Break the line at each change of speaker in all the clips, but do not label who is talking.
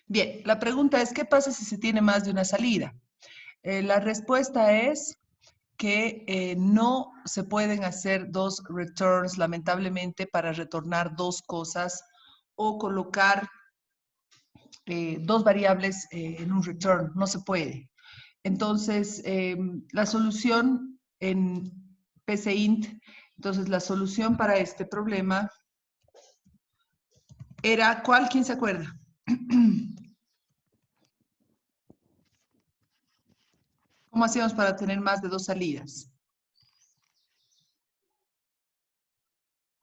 Bien, la pregunta es, ¿qué pasa si se tiene más de una salida? La respuesta es que no se pueden hacer dos returns, lamentablemente, para retornar dos cosas o colocar dos variables en un return. No se puede. Entonces, la solución en PCInt, entonces la solución para este problema era, ¿cuál? ¿Quién se acuerda? ¿Cómo hacíamos para tener más de dos salidas?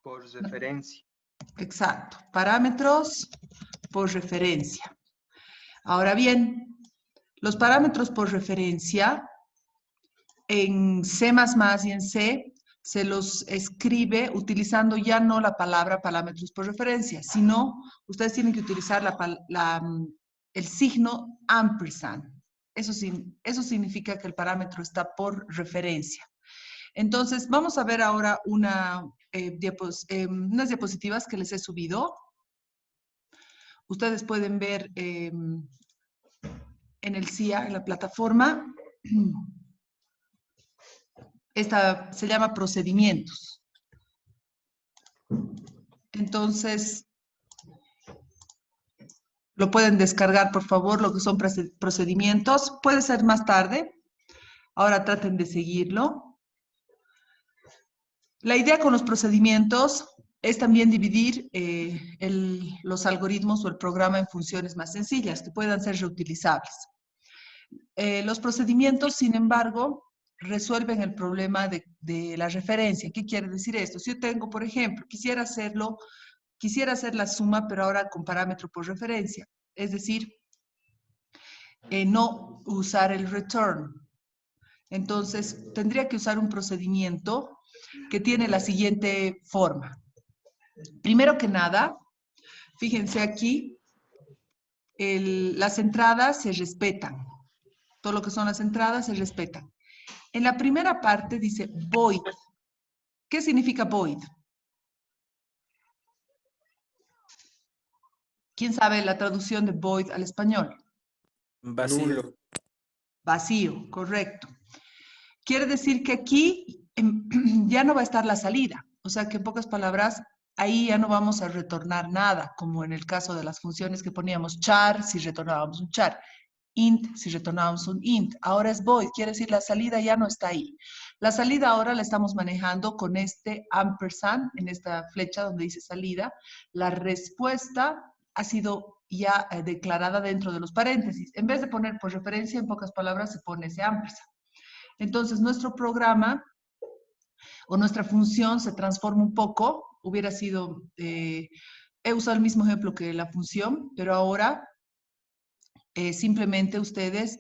Por referencia.
Exacto, parámetros por referencia. Ahora bien, los parámetros por referencia en C++ y en C se los escribe utilizando ya no la palabra parámetros por referencia, sino ustedes tienen que utilizar el signo ampersand. Eso significa que el parámetro está por referencia. Entonces, vamos a ver ahora unas diapositivas que les he subido. Ustedes pueden ver en el CIA, en la plataforma, esta se llama procedimientos. Entonces, lo pueden descargar, por favor, lo que son procedimientos. Puede ser más tarde. Ahora traten de seguirlo. La idea con los procedimientos es también dividir los algoritmos o el programa en funciones más sencillas que puedan ser reutilizables. Los procedimientos, sin embargo, resuelven el problema de la referencia. ¿Qué quiere decir esto? Si yo tengo, por ejemplo, quisiera hacer la suma, pero ahora con parámetro por referencia. Es decir, no usar el return. Entonces, tendría que usar un procedimiento que tiene la siguiente forma. Primero que nada, fíjense aquí, las entradas se respetan. Todo lo que son las entradas se respetan. En la primera parte dice void. ¿Qué significa void? ¿Quién sabe la traducción de void al español?
Vacío.
Nulo.
Vacío, correcto. Quiere decir que aquí ya no va a estar la salida. O sea que en pocas palabras, ahí ya no vamos a retornar nada, como en el caso de las funciones que poníamos char si retornábamos un char, int si retornábamos un int. Ahora es void, quiere decir la salida ya no está ahí. La salida ahora la estamos manejando con este ampersand, en esta flecha donde dice salida. La respuesta ha sido ya declarada dentro de los paréntesis. En vez de poner por referencia, en pocas palabras, se pone ese ampersand. Entonces, nuestro programa o nuestra función se transforma un poco. Hubiera sido, he usado el mismo ejemplo que la función, pero ahora simplemente ustedes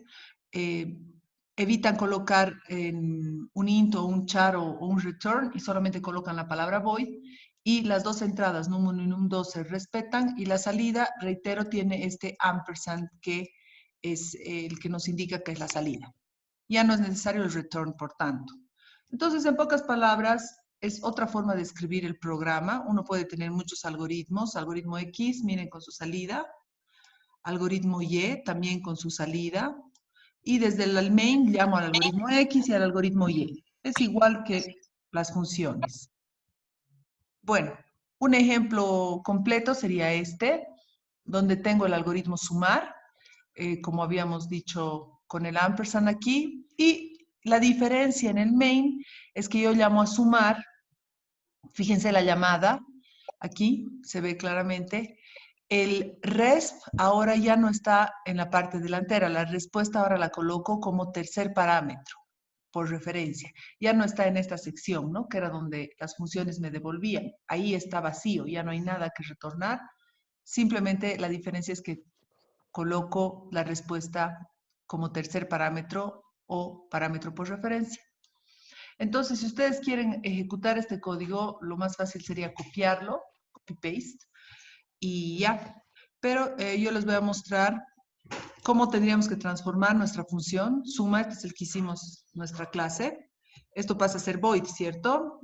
evitan colocar en un int o un char o un return y solamente colocan la palabra void y las dos entradas, num1 y num2, se respetan y la salida, reitero, tiene este ampersand que es el que nos indica que es la salida. Ya no es necesario el return, por tanto. Entonces, en pocas palabras, es otra forma de escribir el programa. Uno puede tener muchos algoritmos. Algoritmo X, miren, con su salida. Algoritmo Y, también con su salida. Y desde el main llamo al algoritmo X y al algoritmo Y. Es igual que las funciones. Bueno, un ejemplo completo sería este, donde tengo el algoritmo sumar, como habíamos dicho con el ampersand aquí, y la diferencia en el main es que yo llamo a sumar, fíjense la llamada, aquí se ve claramente, el resp ahora ya no está en la parte delantera, la respuesta ahora la coloco como tercer parámetro por referencia. Ya no está en esta sección, ¿no? Que era donde las funciones me devolvían. Ahí está vacío, ya no hay nada que retornar. Simplemente la diferencia es que coloco la respuesta como tercer parámetro o parámetro por referencia. Entonces, si ustedes quieren ejecutar este código, lo más fácil sería copiarlo, copy-paste, y ya. Pero yo les voy a mostrar cómo tendríamos que transformar nuestra función. Suma, este es el que hicimos nuestra clase. Esto pasa a ser void, ¿cierto?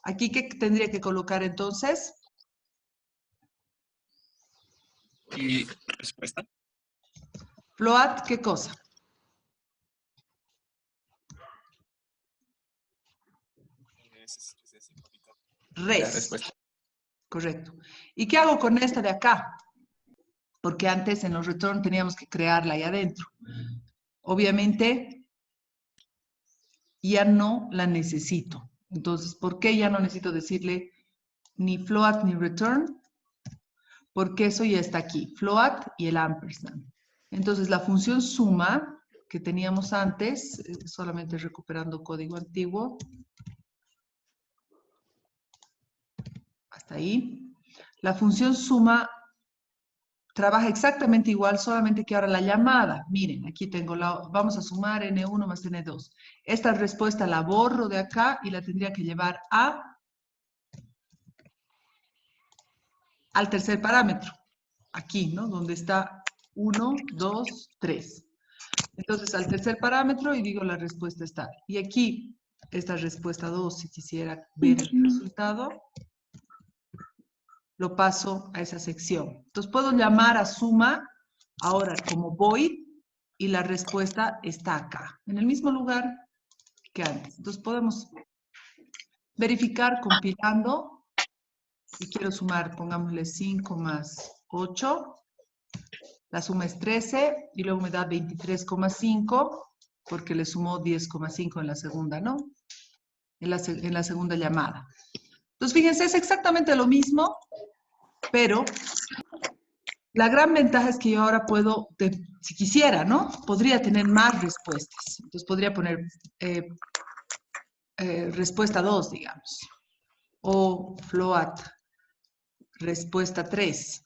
Aquí, ¿qué tendría que colocar entonces?
Y respuesta.
Float, ¿qué cosa?
La
Res.
respuesta.
Correcto. ¿Y qué hago con esta de acá? Porque antes en los return teníamos que crearla ahí adentro. Obviamente, ya no la necesito. Entonces, ¿por qué ya no necesito decirle ni float ni return? Porque eso ya está aquí, float y el ampersand. Entonces, la función suma que teníamos antes, solamente recuperando código antiguo, hasta ahí. La función suma trabaja exactamente igual, solamente que ahora la llamada, miren, aquí tengo vamos a sumar n1 más n2. Esta respuesta la borro de acá y la tendría que llevar al tercer parámetro, aquí, ¿no? Donde está 1, 2, 3. Entonces, al tercer parámetro y digo la respuesta está. Y aquí, esta respuesta 2, si quisiera ver el resultado, lo paso a esa sección. Entonces, puedo llamar a suma ahora como void y la respuesta está acá, en el mismo lugar que antes. Entonces, podemos verificar compilando. Si quiero sumar, pongámosle 5 más 8. La suma es 13 y luego me da 23,5 porque le sumó 10,5 en la segunda, ¿no? En la segunda llamada. Entonces, fíjense, es exactamente lo mismo, pero la gran ventaja es que yo ahora puedo, si quisiera, ¿no? Podría tener más respuestas. Entonces, podría poner respuesta 2, digamos. O float, respuesta 3.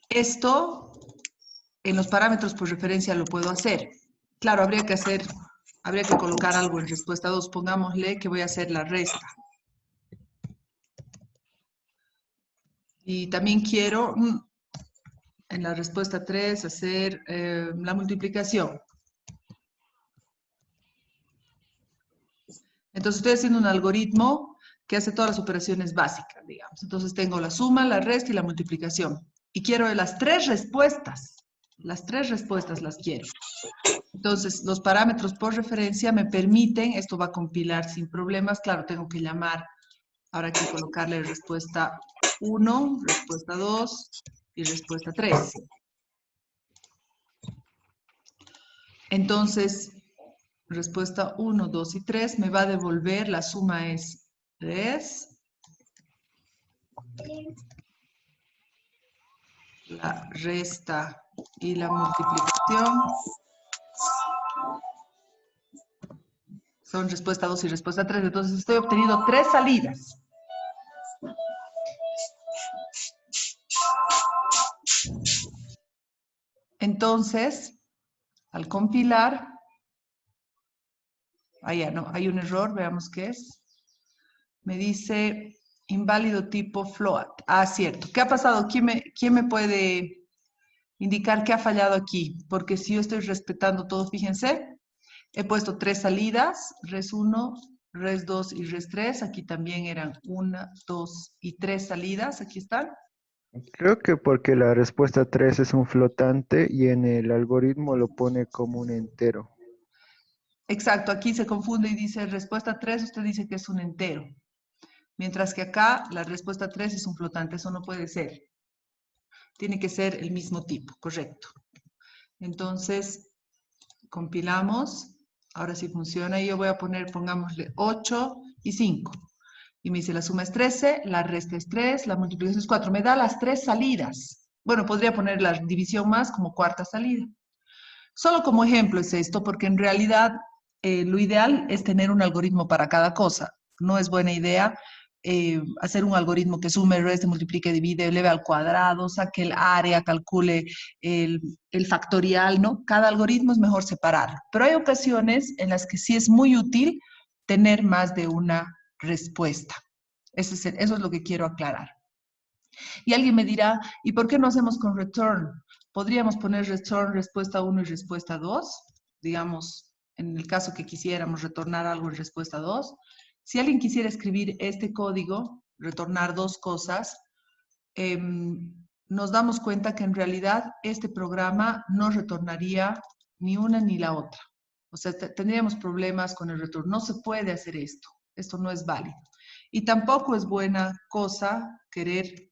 Esto, en los parámetros por referencia lo puedo hacer. Claro, habría que colocar algo en respuesta 2. Pongámosle que voy a hacer la resta. Y también quiero, en la respuesta 3, hacer la multiplicación. Entonces estoy haciendo un algoritmo que hace todas las operaciones básicas, digamos. Entonces tengo la suma, la resta y la multiplicación. Y quiero las tres respuestas. Las tres respuestas las quiero. Entonces, los parámetros por referencia me permiten, esto va a compilar sin problemas. Claro, tengo que llamar, ahora hay que colocarle respuesta 1, respuesta 2 y respuesta 3. Entonces, respuesta 1, 2 y 3 me va a devolver, la suma es 3. La resta y la multiplicación son respuesta 2 y respuesta 3. Entonces estoy obteniendo 3 salidas. Entonces, al compilar, ya no, hay un error, veamos qué es. Me dice inválido tipo float. Ah, cierto. ¿Qué ha pasado? ¿Quién me puede indicar qué ha fallado aquí? Porque si yo estoy respetando todo, fíjense, he puesto 3 salidas, res 1, res 2 y res 3. Aquí también eran 1, 2 y 3 salidas. Aquí están.
Creo que porque la respuesta 3 es un flotante y en el algoritmo lo pone como un entero.
Exacto, aquí se confunde y dice respuesta 3, usted dice que es un entero. Mientras que acá la respuesta 3 es un flotante, eso no puede ser. Tiene que ser el mismo tipo, correcto. Entonces, compilamos, ahora sí funciona y yo voy a poner, pongámosle 8 y 5. Y me dice la suma es 13, la resta es 3, la multiplicación es 4. Me da las 3 salidas. Bueno, podría poner la división más como cuarta salida. Solo como ejemplo es esto, porque en realidad lo ideal es tener un algoritmo para cada cosa. No es buena idea hacer un algoritmo que sume, reste, multiplique, divide, eleve al cuadrado, saque el área, calcule el factorial, ¿no? Cada algoritmo es mejor separarlo. Pero hay ocasiones en las que sí es muy útil tener más de una respuesta. Eso es lo que quiero aclarar. Y alguien me dirá, ¿y por qué no hacemos con return? Podríamos poner return respuesta 1 y respuesta 2, digamos, en el caso que quisiéramos retornar algo en respuesta 2. Si alguien quisiera escribir este código, retornar dos cosas, nos damos cuenta que en realidad este programa no retornaría ni una ni la otra. O sea, tendríamos problemas con el retorno. No se puede hacer esto. Esto no es válido. Y tampoco es buena cosa querer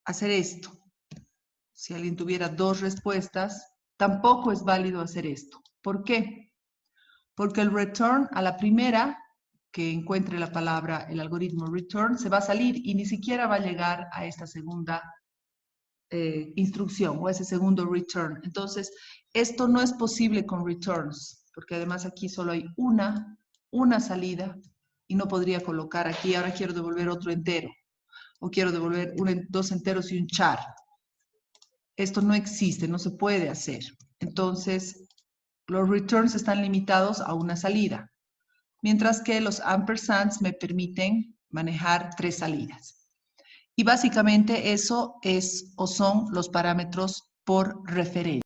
hacer esto. Si alguien tuviera dos respuestas, tampoco es válido hacer esto. ¿Por qué? Porque el return a la primera que encuentre la palabra, el algoritmo return, se va a salir y ni siquiera va a llegar a esta segunda instrucción o ese segundo return. Entonces, esto no es posible con returns, porque además aquí solo hay una salida y no podría colocar aquí, ahora quiero devolver otro entero o quiero devolver dos enteros y un char. Esto no existe, no se puede hacer. Entonces, los returns están limitados a una salida, mientras que los ampersands me permiten manejar 3 salidas. Y básicamente eso es o son los parámetros por referencia.